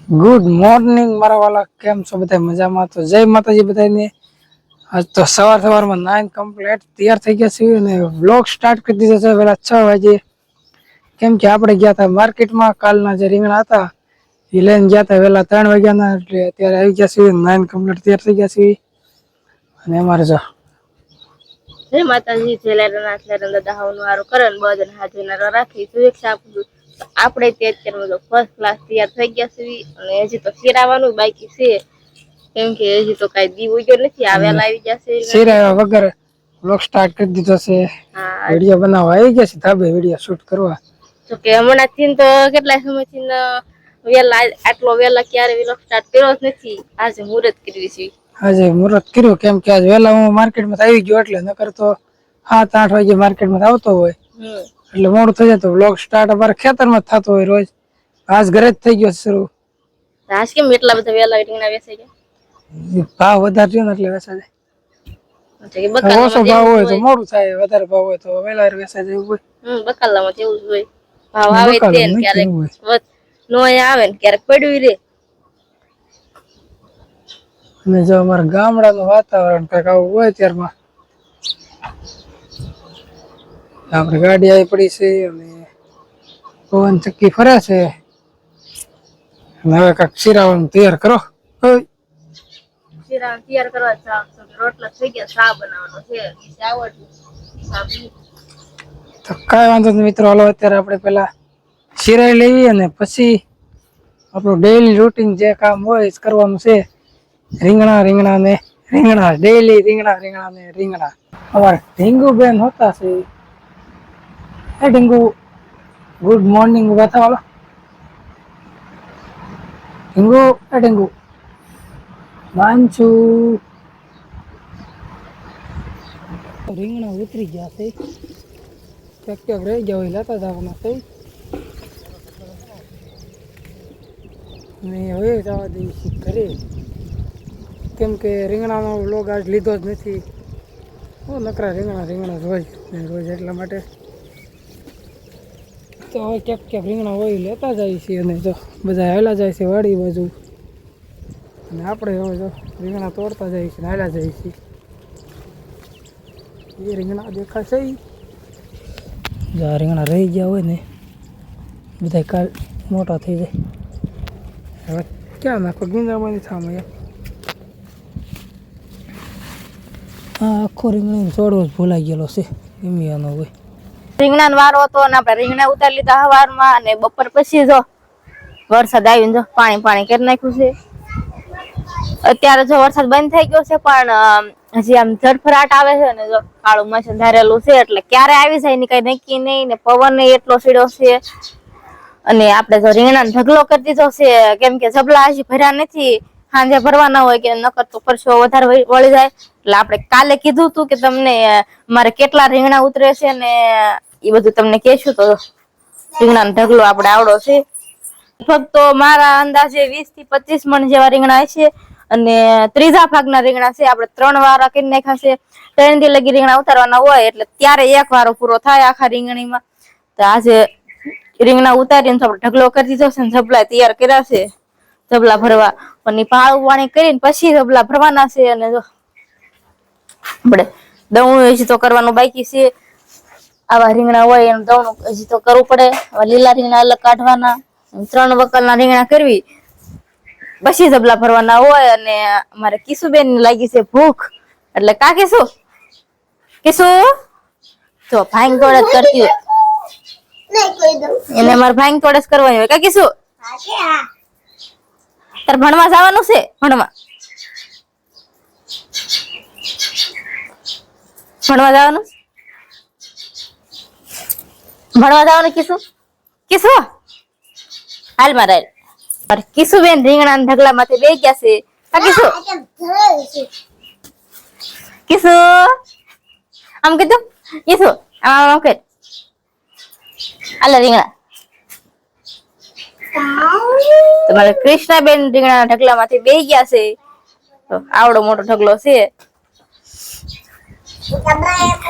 Good morning મારા વાલા, કેમ છો બધા? મજામાં? તો જય માતાજી બધાને. આજ તો સવારમાં 9 કમ્પ્લીટ તૈયાર થઈ ગયા છે અને વ્લોગ સ્ટાર્ટ કરી દીધો છે પેલા 6 વાગે. કેમ કે આપણે ગયા હતા માર્કેટમાં, કાલના જે રીંગણા હતા એ લઈને ગયા હતા વહેલા 3 વાગ્યાના, એટલે અત્યારે આવી ગયા છે 9 કમ્પ્લીટ તૈયાર થઈ ગયા છે. અને અમારે જો જય માતાજી, જય દાદા હાવનું હારું કરે ને બધાને હાજર રાખી શુભેચ્છા આપું. આપણે તે અત્યારે ફર્સ્ટ ક્લાસ તૈયાર થઈ ગયા છે અને હજી તો શેરાવાનું બાકી છે, કેમ કે હજી તો કઈ દી ઉગ્યો નથી. આવેલા આવી જશે શેરાવા વગર વ્લોગ સ્ટાર્ટ કરી દીધો છે. વિડિયો બનાવવા આવી ગયા છે ધાબે, વિડિયો શૂટ કરવા. તો કે હમણાં થી તો કેટલા સમયથી વેલા આટલો વેલા ક્યારે વ્લોગ સ્ટાર્ટ કર્યો જ નથી. આજે મુહૂર્ત કર્યું છે. આજે મુહૂર્ત કર્યું કેમ કે આજ વેલા હું માર્કેટમાં આવી ગયો, એટલે નકર તો 7-8 વાગે માર્કેટમાં આવતો હોય એટલે મોડું થઈ જતું. વ્લોગ સ્ટાર્ટ અમારે ખેતરમાં જ થતો હોય રોજ. આજ ઘરે જ થઈ ગયો શરૂ. આજ કેમ એટલા બધા વેલા રીંગણા વેચાઈ ગયા? ભાવ વધારે થયો ને એટલે વેચાઈ જાય. ઓછો ભાવ હોય તો મોડું થાય, વધારે ભાવ હોય તો વેલા વેચાઈ જાય. હોય બકાલામાં એવું જ હોય. ભાવ આવે તે ક્યારેક નો આવે ને ક્યારેક પડ્યું રે. અને જો અમારા ગામડાનું વાતાવરણ કંઈક આવું હોય ત્યારમાં આપણે ગાડી આવી પડી છે અને પવન ચક્કી ફરે છે. અને હવે કાંઈક શીરાવાનું તૈયાર કરો. શીરા તૈયાર કરવા રોટલા થઈ ગયા, ચા બનાવવાનો છે. તો કાંઈ વાંધો નહીં મિત્રો, હાલો અત્યારે આપણે પેલા શીરાઈ લેવી અને પછી આપણું ડેઈલી રૂટીન જે કામ હોય એ કરવાનું છે. રીંગણા રીંગણા ને રીંગણા, ડેઈલી રીંગણા રીંગણા ને રીંગણા. અમારે ઢીંગુ બેન હોતા છે. હે ઢીંગુ, ગુડ મોર્નિંગ. બતાવો ઢીંગુ, હે ઢીંગુ માનચું. રીંગણા ઉતરી ગયા છે, ક્યાંક રહી ગયા હોય લેતા જવાના છે. ને હવે જવા દઈશું ઘરે, કેમ કે રીંગણાનો વ્લોગ આજ લીધો જ નથી. નકરા રીંગણા રીંગણા રોજ રોજ, એટલા માટે તો હવે ક્યાંક રીંગણા હોય લેતા જાય છે. અને જો બધા હાલા જાય છે વાડી બાજુ, અને આપણે હવે જો રીંગણા તોડતા જાય છે, હાલા જાય છે. એ રીંગણા દેખાશે, જો આ રીંગણા રહી ગયા હોય ને બધા કાલ મોટા થઈ જાય. હવે ક્યાં નાખો, ગીંદામાં થામાં આખો રીંગણ ચોડવો જ ભૂલાઈ ગયેલો છે. એમિયાનો હોય રીંગણા વારો હતો અને આપણે રીંગણા ઉતારી લીધા સવારમાં, અને બપોર પછી જો વરસાદ આવીને જો પાણી પાણી કરી નાખ્યું છે. અત્યારે જો વરસાદ બંધ થઈ ગયો છે, પણ હજી આમ ઝડફરાટ આવે છે ને જો કાળું મશીન ધારેલું છે, એટલે ક્યારે આવી જાય એની કઈ નક્કી નહીં. ને પવન એટલો સીડો છે, અને આપણે જો રીંગણાનો ઢગલો કરી દીધો છે, કેમ કે જબલા હજી ભર્યા નથી. સાંજે ભરવાના હોય કે નકર તો પરસો વધારે વળી જાય. એટલે આપણે કાલે કીધું તું કે તમને મારે કેટલા રીંગણા ઉતરે છે ને એ બધું તમને કહેશું. તો રીંગણાનો ઢગલો આપણે આવડો છે. ફક્ત મારા અંદાજે 20 થી 25 મણ જેવા રીંગણા છે, અને ત્રીજા ભાગના રીંગણા છે. આપણે 3 વારા કરી નાખ્યા છે. 3 દી લગી રીંગણા ઉતારવાના હોય એટલે ત્યારે એક વારો પૂરો થાય આખા રીંગણીમાં. તો આજે રીંગણા ઉતારીને તો ઢગલો કરી દીધો છે ને જબલા તૈયાર કર્યા છે, જબલા ભરવા. પણ પાળું પાણી કરીને પછી જબલા ભરવાના છે. અને જો આપણે દવણું હજી તો કરવાનું બાકી છે. આવા રીંગણા હોય એમ દવણું હજી તો કરવું પડે. લીલા રીંગણા અલગ કાઢવાના, 3 વકલના રીંગણા કરવી, પછી જબલા ભરવાના હોય. અને અમારે કિશુબેન ને લાગી છે ભૂખ, એટલે કા કિશુ જો ભાંગ તોડ જ કરતી હોય એને, મારે ભાંગ તોડ જ કરવાની હોય. કા કિશુ, તાર ભણવા જવાનું છે? ભણવા જવાનું, ભણવા જવાનું. કિશુ હાલ મારે કિશુબેન રીંગણા ઢગલા માંથી બે ગયા છે. કિશુ આમ કીધું, કિશુ આમ કર, આલે રીંગણા. તમારે કૃષ્ણાબેન રીંગણા ઢગલા માંથી બે ગયા છે. તો આવડો મોટો ઢગલો છે,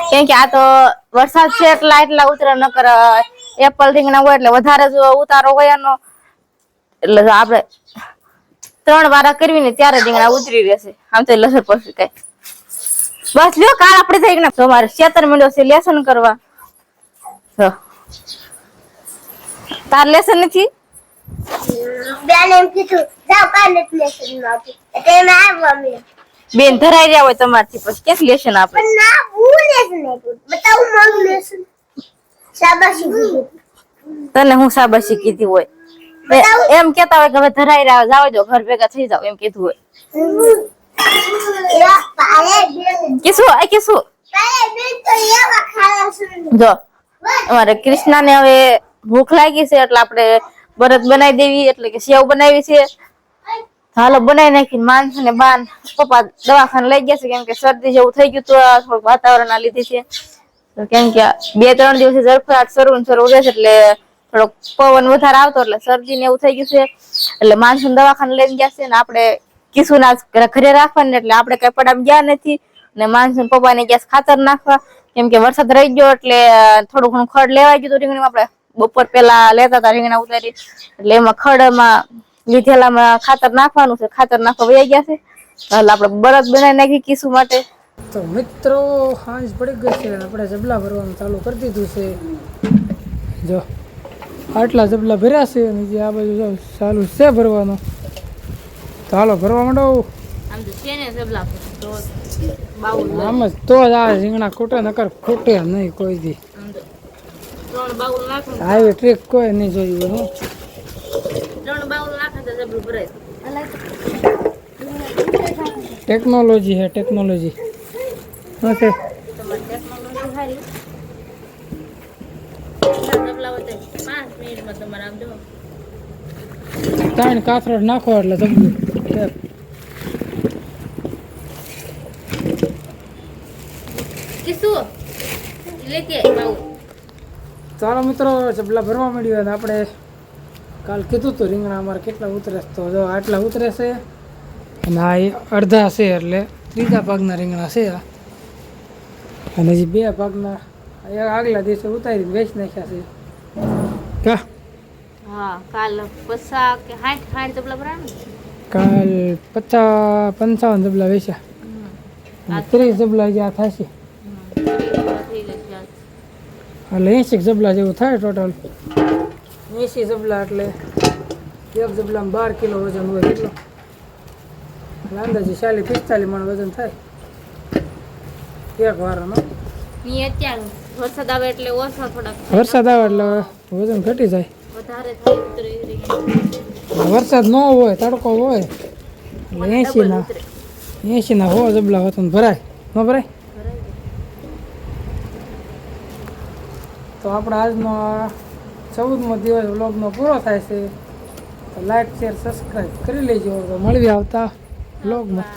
કેમ કે આ તો વરસાદ છે એટલા ઉતરે. નકર એપલ રીંગણા હોય એટલે વધારે જ ઉતારો હોય એનો. એટલે આપણે 3 વારા કરવી ને ત્યારે રીંગણા ઉતરી રહેશે. આમ તો લસણ પડશે કઈ. બસ લ્યો કાલ આપણે થઈ ગયા. તો મારે 76 મિનિટ છે લેસન કરવા. તો તાર લેસન નથી? બેન ધરાઈ રહ્યા હોય તમારથી પછી ક્યાંથી લેસન આપે? તને હું શાબાશી કીધી હોય? એમ કેતા હોય કે હવે ધરાઈ રહ્યા જાવ દો ઘર ભેગા થઈ જાવ એમ કીધું હોય. કિસુ જો અમારે કૃષ્ણાને હવે ભૂખ લાગી છે એટલે આપણે બરત બનાવી દેવી એટલે કે સેવ બનાવી છે. હાલો બનાવી નાખી. માનસ ને બાન પપ્પા દવાખાને લઈ ગયા છે કેમ કે શરદી જેવું થઈ ગયું તો થોડુંક વાતાવરણ ના લીધે છે. તો કેમ કે 2-3 દિવસે ઝડફાટ શરૂ રહેશે એટલે થોડોક પવન વધારે આવતો એટલે શરદી ને એવું થઈ ગયું છે એટલે માનસુ દવાખાને લઈને ગયા છે ને આપણે કિશુના ઘરે રાખવાનું એટલે આપણે કઈ પડામ ગયા નથી ને માનસુ પપ્પા ને ગયા ખાતર નાખવા કેમ કે વરસાદ રહી ગયો એટલે થોડું ઘણું ખડ લેવાઈ ગયું રીંગણીમાં. આપણે બપોર પેલા લેતા હતા રીંગણા ઉતારી એટલે એમાં ખડમાં લીધેલામાં ખાતર નાખવાનું છે. ખાતર નાખવા વયા ગયા છે એટલે આપણે બરત બનાવી નાખી કિશુ માટે. તો મિત્રો સાંજ પડી ગઈ છે આપણે જબલા ભરવાનું ચાલુ કરી દીધું છે. જો આટલા જબલા ભર્યા છે અને જે આ બાજુ ચાલુ છે ભરવાનું. તો હાલો ભરવા માંડો. આમ તો છે ને જબલા તો બાઉલ આમ જ તો જ આ રીંગણા ખૂટે નકર ખૂટે નહીં કોઈ દી. 3 બાઉલ નાખો. આવી ટ્રીક કોઈ નહીં જોયું હું. 3 બાઉલ નાખે તો જબલું ભરાય. ટેકનોલોજી હે ટેકનોલોજી. ઓકે તમારી ટેકનોલોજી સારી. જબલા હોય તો 5 મિનિટમાં તમારે આમ જો 3 કાથરોડ નાખો એટલે જબલું. કિશુ લેકે બાઉલ. ચાલો મિત્રો જબલા ભરવા માંડ્યું અને આપણે કાલ કીધું હતું રીંગણા અમારે કેટલા ઉતરે તો જો આટલા ઉતરે છે અને આ અડધા છે એટલે 3જા ભાગના રીંગણા છે આ. અને હજી 2 ભાગના આગલા દિવસે ઉતારીને વેચી નાખ્યા છે. કા હા કાલ 50 કે 60 જબલા ભરાણા. કાલ 55 જબલા વેચ્યા. 30 જબલા જ્યાં થશે એટલે 80 જબલા જેવું થાય ટોટલ. 80 જબલા એટલે એક જબલામાં 12 કિલો વજન હોય કેટલો એટલે અંદાજે 40-45 મણ વજન થાય એક વારમાં. અત્યારે વરસાદ આવે એટલે ઓછા થોડાક વરસાદ આવે એટલે વજન ઘટી જાય. વધારે થાય ઉતરે રીંગણા. વરસાદ ન હોય તડકો હોય એટલે 80 ના 100 જબલા હોત ભરાય ન ભરાય. તો આપણે આજનો 14મો દિવસ વ્લોગનો પૂરો થાય છે. તો લાઈક શેર સબસ્ક્રાઈબ કરી લેજો. તો મળવી આવતા વ્લોગમાં.